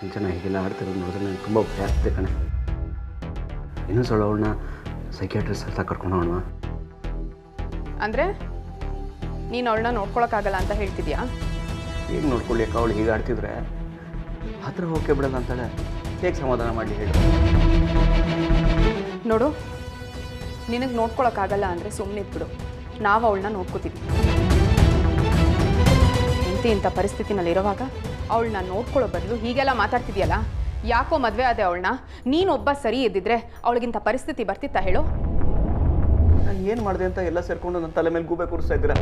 ಸಿಂಚನ ಹೀಗೆಲ್ಲ ಆಡ್ತಿರೋದು ನೋಡಿದ್ರೆ ನನಗೆ ತುಂಬ ಭಯ ಆಗ್ತಿದೆ ಕಣೆ. ಇನ್ನೂ ಸಲ ಅವಳನ್ನ ಸೈಕ್ಯಾಟ್ರಿಸ್ಟ್ ಹತ್ರ ಕರ್ಕೊಂಡು ಹೋಗೋಣ. ಅಂದರೆ ನೀನು ಅವಳನ್ನ ನೋಡ್ಕೊಳಕ್ಕಾಗಲ್ಲ ಅಂತ ಹೇಳ್ತಿದ್ಯಾ? ಹೇಗೆ ನೋಡ್ಕೊಳ್ಳಿ ಅಕ್ಕ, ಅವಳು ಹೀಗೆ ಆಡ್ತಿದ್ರೆ ಹತ್ರ ಹೋಗಕ್ಕೆ ಬಿಡಲ್ಲ ಅಂತಾಳೆ. ಹೇಗೆ ಸಮಾಧಾನ ಮಾಡಲಿ ಹೇಳು? ನೋಡು, ನಿನಗೆ ನೋಡ್ಕೊಳಕ್ಕಾಗಲ್ಲ ಅಂದರೆ ಸುಮ್ಮನೆ ಇದ್ಬಿಡು. ನಾವು ಅವಳನ್ನ ನೋಡ್ಕೋತೀವಿ. ಇಂಥ ಪರಿಸ್ಥಿತಿನಲ್ಲಿರುವಾಗ ಅವಳನ್ನ ನೋಡ್ಕೊಳ್ಳೋ ಬದಲು ಹೀಗೆಲ್ಲ ಮಾತಾಡ್ತಿದ್ಯಲ್ಲ, ಯಾಕೋ ಮದುವೆ ಆದೆ ಅವಳನ್ನ? ನೀನೊಬ್ಬ ಸರಿ ಇದ್ದಿದ್ರೆ ಅವಳಿಗಿಂತ ಪರಿಸ್ಥಿತಿ ಬರ್ತಿತ್ತಾ ಹೇಳು? ನಾನು ಏನು ಮಾಡಿದೆ ಅಂತ ಎಲ್ಲ ಸೇರ್ಕೊಂಡು ನನ್ನ ತಲೆ ಮೇಲೆ ಗೂಬೆ ಕೂರಿಸ್ತಾ ಇದ್ದೀರಾ?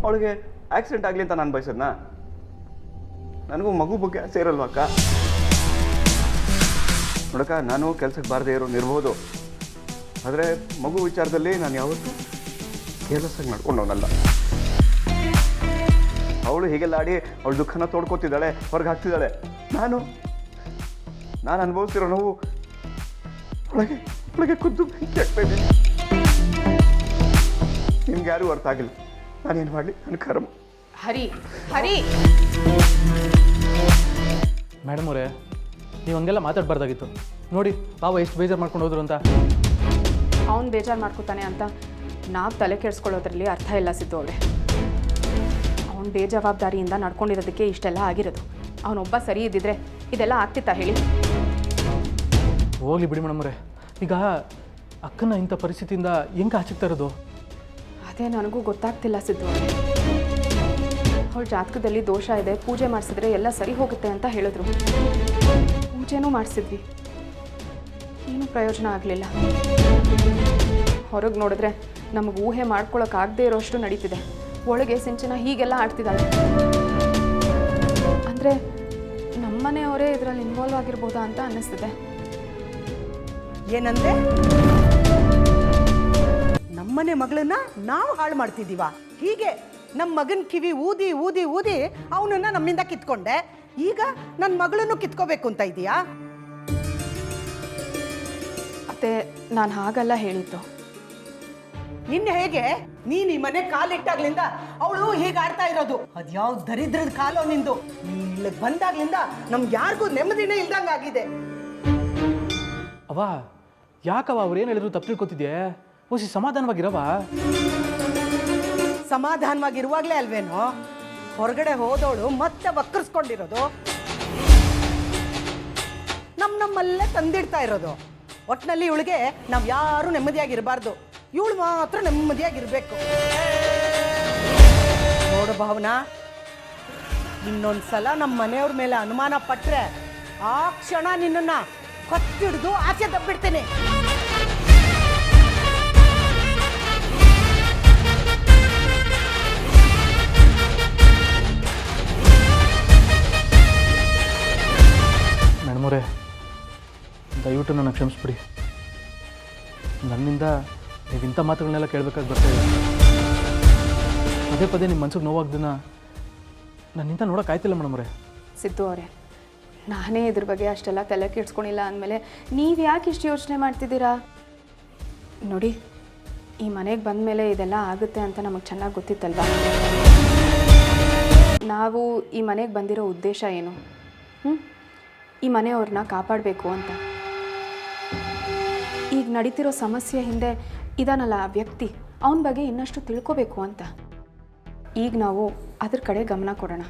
ಅವಳಿಗೆ ಆಕ್ಸಿಡೆಂಟ್ ಆಗಲಿ ಅಂತ ನಾನು ಬಯಸದ್ನಾ? ನನಗೂ ಮಗು ಬಗ್ಗೆ ಸೇರಲ್ವ ಅಕ್ಕ? ನೋಡಕ್ಕ, ನಾನು ಕೆಲ್ಸಕ್ಕೆ ಬಾರದೇ ಇರೋನಿರ್ಬೋದು, ಆದರೆ ಮಗು ವಿಚಾರದಲ್ಲಿ ನಾನು ಯಾವತ್ತೂ ಕೇರ್ಲೆಸ್ ಆಗಿ ನಡ್ಕೊಂಡವನಲ್ಲ. ಅವಳು ಹೀಗೆಲ್ಲ ಆಡಿ ಅವಳ ದುಃಖನ ತೋಡ್ಕೊತಿದ್ದಾಳೆ, ಹೊರಗೆ ಹಾಕ್ತಿದ್ದಾಳೆ. ನಾನು ಅನುಭವಿಸ್ತಿರೋ ನೋವು ಒಳಗೆ ಒಳಗೆ ಖುದ್ದು ಬೆಂಕಿ ಆಗ್ತಾ ಇದ್ದೀನಿ. ನಿಮ್ಗೆ ಯಾರೂ ಅರ್ಥ ಆಗಿಲ್ಲ. ನಾನೇನು ಮಾಡಲಿ? ನನ್ನ ಕರ್ಮ. ಹರಿ ಹರಿ ಮೇಡಮ್ ಅವರೇ, ನೀವು ಹಂಗೆಲ್ಲ ಮಾತಾಡಬಾರ್ದಾಗಿತ್ತು. ನೋಡಿ ಪಾಪ ಎಷ್ಟು ಬೇಜಾರು ಮಾಡ್ಕೊಂಡು ಹೋದ್ರು ಅಂತ. ಅವ್ನು ಬೇಜಾರು ಮಾಡ್ಕೊತಾನೆ ಅಂತ ನಾವು ತಲೆ ಕೆಡಿಸ್ಕೊಳ್ಳೋದ್ರಲ್ಲಿ ಅರ್ಥ ಇಲ್ಲ ಸಿದ್ದು ಅವಳೆ. ಅವ್ನು ಬೇಜವಾಬ್ದಾರಿಯಿಂದ ನಡ್ಕೊಂಡಿರೋದಕ್ಕೆ ಇಷ್ಟೆಲ್ಲ ಆಗಿರೋದು. ಅವನೊಬ್ಬ ಸರಿ ಇದ್ದಿದ್ರೆ ಇದೆಲ್ಲ ಆಗ್ತಿತ್ತಾ ಹೇಳಿ? ಹೋಗ್ಲಿ ಬಿಡಿ ಮೇಡಮ್ ಅವರೇ. ಈಗ ಅಕ್ಕನ ಇಂಥ ಪರಿಸ್ಥಿತಿಯಿಂದ ಹೆಂಗೆ ಆಚೆಗ್ತಾ ಇರೋದು? ಅದೇ ನನಗೂ ಗೊತ್ತಾಗ್ತಿಲ್ಲ ಸಿದ್ದು. ಅವಳ ಜಾತಕದಲ್ಲಿ ದೋಷ ಇದೆ, ಪೂಜೆ ಮಾಡಿಸಿದ್ರೆ ಎಲ್ಲ ಸರಿ ಹೋಗುತ್ತೆ ಅಂತ ಹೇಳಿದ್ರು. ಪೂಜೆನೂ ಮಾಡಿಸಿದ್ವಿ, ಏನೂ ಪ್ರಯೋಜನ ಆಗಲಿಲ್ಲ. ಹೊರಗೆ ನೋಡಿದ್ರೆ ನಮಗೆ ಊಹೆ ಮಾಡ್ಕೊಳಕ್ಕಾಗದೇ ಇರೋಷ್ಟು ನಡೀತಿದೆ. ಒಳಗೆ ಸಿಂಚನ ಹೀಗೆಲ್ಲ ಆಡ್ತಿದ್ದಾಳೆ. ಅಂದರೆ ನಮ್ಮನೆಯವರೇ ಇದರಲ್ಲಿ ಇನ್ವಾಲ್ವ್ ಆಗಿರ್ಬೋದಾ ಅಂತ ಅನ್ನಿಸ್ತಿದೆ. ಏನಂದ್ರೆ ನಮ್ಮನೆ ಮಗಳನ್ನ ನಾವು ಹಾಳು ಮಾಡ್ತಿದ್ದೀವ? ಹೀಗೆ ನಮ್ಮ ಮಗನ ಕಿವಿ ಊದಿ ಊದಿ ಊದಿ ಅವನನ್ನ ನಮ್ಮಿಂದ ಕಿತ್ಕೊಂಡೆ. ಈಗ ನನ್ನ ಮಗಳನ್ನು ಕಿತ್ಕೋಬೇಕು ಅಂತ ಇದೀಯಾ? ಅತ್ತೆ, ನಾನು ಹಾಗಲ್ಲ ಹೇಳಿದ್ದು. ಇನ್ನು ಹೇಗೆ ನೀನು ಈ ಮನೆ ಕಾಲಿಟ್ಟಾಗ್ಲಿಂದ ಅವಳು ಹೀಗೆ ಆಡ್ತಾ ಇರೋದು? ಅದ್ಯಾವ ದರಿದ್ರದ ಕಾಲೋ ನಿಂದು. ನೀನು ಇಲ್ಲಿಗೆ ಬಂದಾಗ್ಲಿಂದ ನಮ್ಗೆ ಯಾರಿಗೂ ನೆಮ್ಮದಿನೇ ಇಲ್ದಂಗಾಗಿದೆ. ಅವ್ವ, ಯಾಕವ ಅವ್ರು ಏನು ಹೇಳಿದ್ರು ತಪ್ಪು ತಿಳ್ಕೊತಿದ್ಯೆ? ಓಸಿ ಸಮಾಧಾನವಾಗಿರವ. ಸಮಾಧಾನವಾಗಿರುವಾಗಲೇ ಅಲ್ವೇನೋ ಹೊರಗಡೆ ಹೋದವಳು ಮತ್ತೆ ವಕ್ರಿಸ್ಕೊಂಡಿರೋದು, ನಮ್ಮಲ್ಲೇ ತಂದಿಡ್ತಾ ಇರೋದು. ಒಟ್ಟಿನಲ್ಲಿ ಇವಳಿಗೆ ನಾವು ಯಾರೂ ನೆಮ್ಮದಿಯಾಗಿರಬಾರ್ದು, ಇವಳು ಮಾತ್ರ ನೆಮ್ಮದಿಯಾಗಿರ್ಬೇಕು. ನೋಡು ಭಾವನಾ, ಇನ್ನೊಂದ್ಸಲ ನಮ್ಮ ಮನೆಯವ್ರ ಮೇಲೆ ಅನುಮಾನ ಪಟ್ರೆ ಆ ಕ್ಷಣ ನಿನ್ನನ್ನು ಕತ್ತಿಡ್ದು ಆಚೆ ದಬ್ಬಿಡ್ತೇನೆ. ಮೇಡಮೋರೆ, ದಯವಿಟ್ಟು ನನ್ನ ಕ್ಷಮಿಸ್ಬಿಡಿ. ನನ್ನಿಂದ ನೀವು ಇಂಥ ಮಾತುಗಳನ್ನೆಲ್ಲ ಕೇಳಬೇಕಾಗಿ ಬರ್ತಾಯಿದೆ. ಪದೇ ಪದೇ ನಿಮ್ಮ ಮನ್ಸಿಗೆ ನೋವಾಗ್ದನ್ನ ನನ್ನಿಂದ ನೋಡೋಕ್ಕಾಯ್ತಿಲ್ಲ ಮೇಡಮೋರೆ. ಸಿದ್ದು ಅವರೇ, ನಾನೇ ಇದ್ರ ಬಗ್ಗೆ ಅಷ್ಟೆಲ್ಲ ತಲೆ ಕೆಡ್ಸ್ಕೊಂಡಿಲ್ಲ ಅಂದಮೇಲೆ ನೀವು ಯಾಕೆ ಇಷ್ಟು ಯೋಚನೆ ಮಾಡ್ತಿದ್ದೀರಾ? ನೋಡಿ, ಈ ಮನೆಗೆ ಬಂದ ಮೇಲೆ ಇದೆಲ್ಲ ಆಗುತ್ತೆ ಅಂತ ನಮಗೆ ಚೆನ್ನಾಗಿ ಗೊತ್ತಿತ್ತಲ್ವ? ನಾವು ಈ ಮನೆಗೆ ಬಂದಿರೋ ಉದ್ದೇಶ ಏನು? ಈ ಮನೆಯವ್ರನ್ನ ಕಾಪಾಡಬೇಕು ಅಂತ. ಈಗ ನಡೀತಿರೋ ಸಮಸ್ಯೆ ಹಿಂದೆ ಇದಾನಲ್ಲ ಆ ವ್ಯಕ್ತಿ, ಅವನ ಬಗ್ಗೆ ಇನ್ನಷ್ಟು ತಿಳ್ಕೋಬೇಕು ಅಂತ. ಈಗ ನಾವು ಅದ್ರ ಕಡೆ ಗಮನ ಕೊಡೋಣ.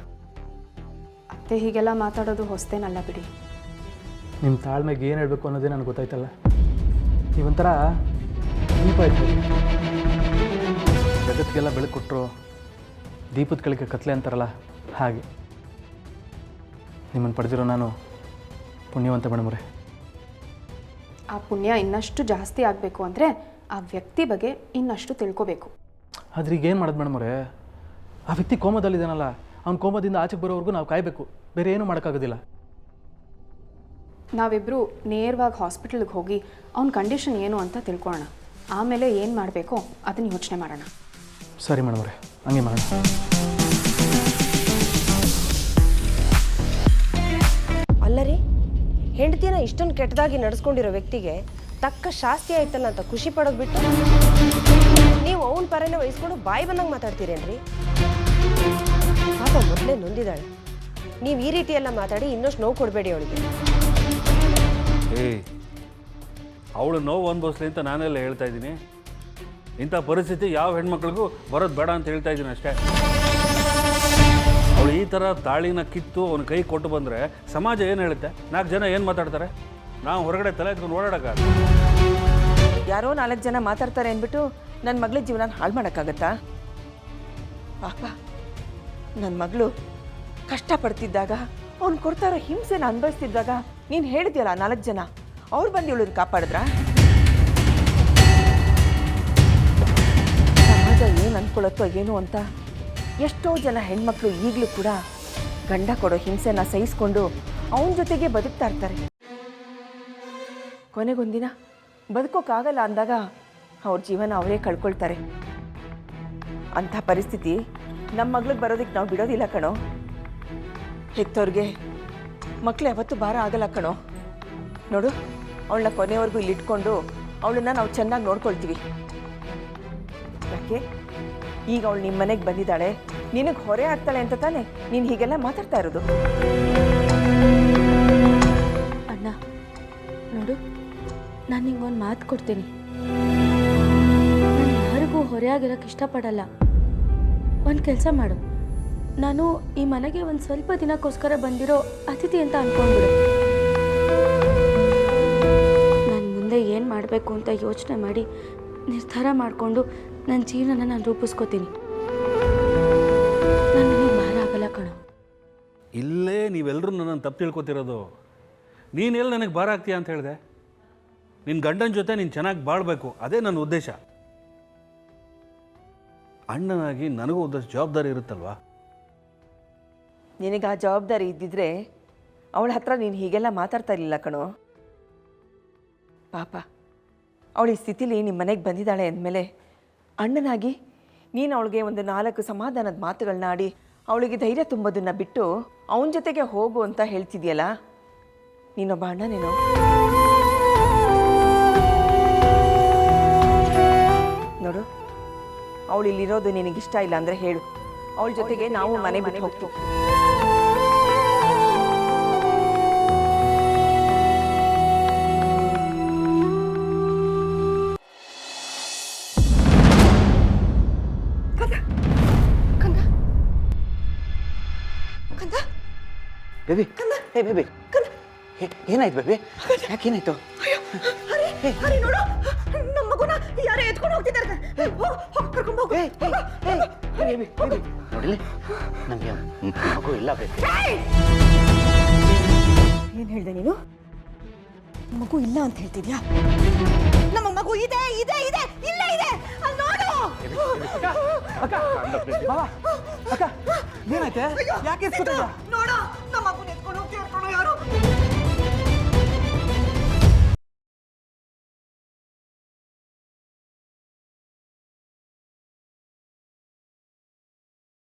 ಅತ್ತೆ ಹೀಗೆಲ್ಲ ಮಾತಾಡೋದು ಹೊಸ್ತೇನಲ್ಲ ಬಿಡಿ. ನಿಮ್ಮ ತಾಳ್ಮೆಗೆ ಏನು ಹೇಳಬೇಕು ಅನ್ನೋದೇ ನನಗೆ ಗೊತ್ತಾಯ್ತಲ್ಲ. ನೀವೊಂಥರ ದೀಪ ಆಯ್ತು, ಜಗತ್ತಿಗೆಲ್ಲ ಬೆಳಕು ಕೊಟ್ಟರು ದೀಪದ ಕೆಳಗೆ ಕತ್ಲೆ ಅಂತಾರಲ್ಲ ಹಾಗೆ. ನಿಮ್ಮನ್ನು ಪಡೆದಿರೋ ನಾನು ಪುಣ್ಯವಂತ ಮೇಡಮರೇ. ಆ ಪುಣ್ಯ ಇನ್ನಷ್ಟು ಜಾಸ್ತಿ ಆಗಬೇಕು ಅಂದರೆ ಆ ವ್ಯಕ್ತಿ ಬಗ್ಗೆ ಇನ್ನಷ್ಟು ತಿಳ್ಕೋಬೇಕು. ಆದ್ರೆ ಈಗ ಏನು ಮಾಡೋದು ಮೇಡಮರೇ? ಆ ವ್ಯಕ್ತಿ ಕೋಮದಲ್ಲಿದ್ದಾನಲ್ಲ, ಅವ್ನ ಕೋಮದಿಂದ ಆಚೆಗೆ ಬರೋವರೆಗೂ ನಾವು ಕಾಯಬೇಕು, ಬೇರೆ ಏನೂ ಮಾಡೋಕ್ಕಾಗೋದಿಲ್ಲ. ನಾವಿಬ್ಬರು ನೇರವಾಗಿ ಹಾಸ್ಪಿಟಲ್ಗೆ ಹೋಗಿ ಅವ್ನ ಕಂಡೀಷನ್ ಏನು ಅಂತ ತಿಳ್ಕೊಳ್ಳೋಣ. ಆಮೇಲೆ ಏನು ಮಾಡಬೇಕೋ ಅದನ್ನು ಯೋಚನೆ ಮಾಡೋಣ. ಸರಿ ಮೇಡಮರೇ, ಹಂಗೆ ಮಾಡೋಣ. ಅಲ್ಲ ರೀ, ಹೆಂಡತಿನ ಇಷ್ಟೊಂದು ಕೆಟ್ಟದಾಗಿ ನಡೆಸ್ಕೊಂಡಿರೋ ವ್ಯಕ್ತಿಗೆ ತಕ್ಕ ಶಾಸ್ತಿ ಆಯ್ತಲ್ಲ ಅಂತ ಖುಷಿ ಪಡೋದು ಬಿಟ್ಟು ನೀವು ಅವನ ಪರನೇ ವಹಿಸ್ಕೊಂಡು ಬಾಯಿ ಬಂದಂಗೆ ಮಾತಾಡ್ತೀರೇನ್ರಿ? ಪಾಪ ಮೊದಲೇ ನೊಂದಿದ್ದಾಳೆ, ನೀವು ಈ ರೀತಿ ಎಲ್ಲ ಮಾತಾಡಿ ಇನ್ನಷ್ಟು ನೋವು ಕೊಡಬೇಡಿ ಅವಳಿಗೆ. ಅವಳು ನೋವು ಅನುಭವಿಸ್ಲಿ ಅಂತ ನಾನೆಲ್ಲ ಹೇಳ್ತಾ ಇದ್ದೀನಿ. ಇಂಥ ಪರಿಸ್ಥಿತಿ ಯಾವ ಹೆಣ್ಮಕ್ಳಿಗೂ ಬರೋದು ಬೇಡ ಅಂತ ಹೇಳ್ತಾ ಇದ್ದೀನಿ ಅಷ್ಟೇ. ಅವಳು ಈ ಥರ ತಾಳಿನ ಕಿತ್ತು ಅವನ ಕೈ ಕೊಟ್ಟು ಬಂದರೆ ಸಮಾಜ ಏನು ಹೇಳುತ್ತೆ? 4 ಜನ ಏನು ಮಾತಾಡ್ತಾರೆ? ನಾವು ಹೊರಗಡೆ ತಲೆ ಎತ್ಕೊಂಡು ಓಡಾಡೋಕ್ಕಾಗ. ಯಾರೋ 4 ಜನ ಮಾತಾಡ್ತಾರೆ ಅಂದ್ಬಿಟ್ಟು ನನ್ನ ಮಗಳ ಜೀವನ ಹಾಳು ಮಾಡೋಕ್ಕಾಗತ್ತಾ? ಪಾಪ ನನ್ನ ಮಗಳು ಕಷ್ಟಪಡ್ತಿದ್ದಾಗ ಅವ್ನು ಕೊಡ್ತಾರೋ ಹಿಂಸೆನ ಅನುಭವಿಸ್ತಿದ್ದಾಗ ನೀನು ಹೇಳಿದ್ಯಲ್ಲ 4 ಜನ ಅವ್ರು ಬಂದು ಇವಳನ್ನ ಕಾಪಾಡಿದ್ರ? ಸಮಾಜ ಏನು ಅಂದ್ಕೊಳ್ಳುತ್ತೋ ಏನೋ ಅಂತ ಎಷ್ಟೋ ಜನ ಹೆಣ್ಮಕ್ಳು ಈಗಲೂ ಕೂಡ ಗಂಡ ಕೊಡೋ ಹಿಂಸೆನ ಸಹಿಸ್ಕೊಂಡು ಅವನ ಜೊತೆಗೆ ಬದುಕ್ತಾ ಇರ್ತಾರೆ. ಕೊನೆಗೊಂದಿನ ಬದುಕೋಕ್ಕಾಗಲ್ಲ ಅಂದಾಗ ಅವ್ರ ಜೀವನ ಅವರೇ ಕಳ್ಕೊಳ್ತಾರೆ. ಅಂಥ ಪರಿಸ್ಥಿತಿ ನಮ್ಮ ಮಗ್ಳಿಗೆ ಬರೋದಕ್ಕೆ ನಾವು ಬಿಡೋದಿಲ್ಲ ಕಣೋ. ಹೆತ್ತವ್ರಿಗೆ ಮಕ್ಳು ಯಾವತ್ತೂ ಭಾರ ಆಗಲ್ಲ ಕಣೋ. ನೋಡು, ಅವಳನ್ನ ಕೊನೆವರೆಗೂ ಇಲ್ಲಿಟ್ಕೊಂಡು ಅವಳನ್ನ ನಾವು ಚೆನ್ನಾಗಿ ನೋಡ್ಕೊಳ್ತೀವಿ. ಯಾಕೆ ಈಗ ಅವಳು ನಿಮ್ಮ ಮನೆಗೆ ಬಂದಿದ್ದಾಳೆ, ನಿನಗೆ ಹೊರೆ ಆಗ್ತಾಳೆ ಅಂತ ತಾನೆ ನೀನು ಹೀಗೆಲ್ಲ ಮಾತಾಡ್ತಾ ಇರೋದು? ಅಣ್ಣ ನೋಡು, ನಾನು ನಿಂಗೊಂದು ಮಾತು ಕೊಡ್ತೀನಿ. ನಾನು ಯಾರಿಗೂ ಹೊರೆಯಾಗಿರೋಕ್ಕೆ ಇಷ್ಟಪಡಲ್ಲ. ಒಂದು ಕೆಲಸ ಮಾಡು, ನಾನು ಈ ಮನೆಗೆ ಒಂದು ಸ್ವಲ್ಪ ದಿನಕ್ಕೋಸ್ಕರ ಬಂದಿರೋ ಅತಿಥಿ ಅಂತ ಅಂದ್ಕೊಂಡ್ಬಿಡು. ನಾನು ಮುಂದೆ ಏನು ಮಾಡಬೇಕು ಅಂತ ಯೋಚನೆ ಮಾಡಿ ನಿರ್ಧಾರ ಮಾಡಿಕೊಂಡು ನನ್ನ ಜೀವನನ ನಾನು ರೂಪಿಸ್ಕೋತೀನಿ. ನನಗೆ ಭಾರ ಆಗಲ್ಲ ಕಣೋ. ಇಲ್ಲೇ ನೀವೆಲ್ಲರೂ ನನ್ನನ್ನು ತಪ್ಪು ತಿಳ್ಕೊತಿರೋದು. ನೀನೆಲ್ಲಿ ನನಗೆ ಭಾರ ಆಗ್ತೀಯ ಅಂತ ಹೇಳಿದೆ? ನಿನ್ನ ಗಂಡನ ಜೊತೆ ನೀನು ಚೆನ್ನಾಗಿ ಬಾಳಬೇಕು, ಅದೇ ನನ್ನ ಉದ್ದೇಶ. ಅಣ್ಣನಾಗಿ ನನಗೂ ಒಂದಷ್ಟು ಜವಾಬ್ದಾರಿ ಇರುತ್ತಲ್ವಾ? ನಿನಗೆ ಆ ಜವಾಬ್ದಾರಿ ಇದ್ದಿದ್ರೆ ಅವಳ ಹತ್ರ ನೀನು ಹೀಗೆಲ್ಲ ಮಾತಾಡ್ತಾ ಇರಲಿಲ್ಲ ಕಣೋ. ಪಾಪ ಅವಳ ಈ ಸ್ಥಿತಿಲಿ ನಿಮ್ಮ ಮನೆಗೆ ಬಂದಿದ್ದಾಳೆ ಅಂದಮೇಲೆ ಅಣ್ಣನಾಗಿ ನೀನು ಅವಳಿಗೆ ಒಂದು 4 ಸಮಾಧಾನದ ಮಾತುಗಳನ್ನ ಆಡಿ ಅವಳಿಗೆ ಧೈರ್ಯ ತುಂಬೋದನ್ನು ಬಿಟ್ಟು ಅವನ ಜೊತೆಗೆ ಹೋಗು ಅಂತ ಹೇಳ್ತಿದ್ಯಲ್ಲ, ನೀನೊಬ್ಬ ಅಣ್ಣನೇನೋ? ನೋಡು, ಅವಳು ಇಲ್ಲಿರೋದು ನಿನಗಿಷ್ಟ ಇಲ್ಲ ಅಂದರೆ ಹೇಳು, ಅವಳ ಜೊತೆಗೆ ನಾವು ಮನೆ ಬಿಟ್ಟು ಹೋಗ್ತೀವಿ. ಬೇಬಿ, ಹೇ ಬೇಬಿ, ಏನಾಯ್ತು ಬೇಬಿ? ಯಾಕೇನಾಯ್ತು? ನೋಡು, ನಮ್ಮ ಮಗುನ ಯಾರೇ ಎತ್ಕೊಂಡು ಹೋಗ್ತಿದ್ದಾರೆ. ನೋಡಿಲಿ, ನಮಗೆ ಮಗು ಇಲ್ಲ ಬೇಬಿ. ಏನ್ ಹೇಳ್ದೆ ನೀನು? ಮಗು ಇಲ್ಲ ಅಂತ ಹೇಳ್ತಿದ್ಯಾ? ನಮ್ಮ ಮಗು ಇದೆ ಇದೆ ಇದೆ ಇಲ್ಲ ಇದೆ, ಅಲ್ಲಿ ನೋಡು. ಅಕ್ಕ ಏನಾಯ್ತೆ? ಯಾಕೆ ನೋಡು, ನಮ್ಮ ಮಗುನ ಎತ್ಕೊಂಡು ಹೋಗ್ತಿರ್ತಾನೋ ಯಾರು?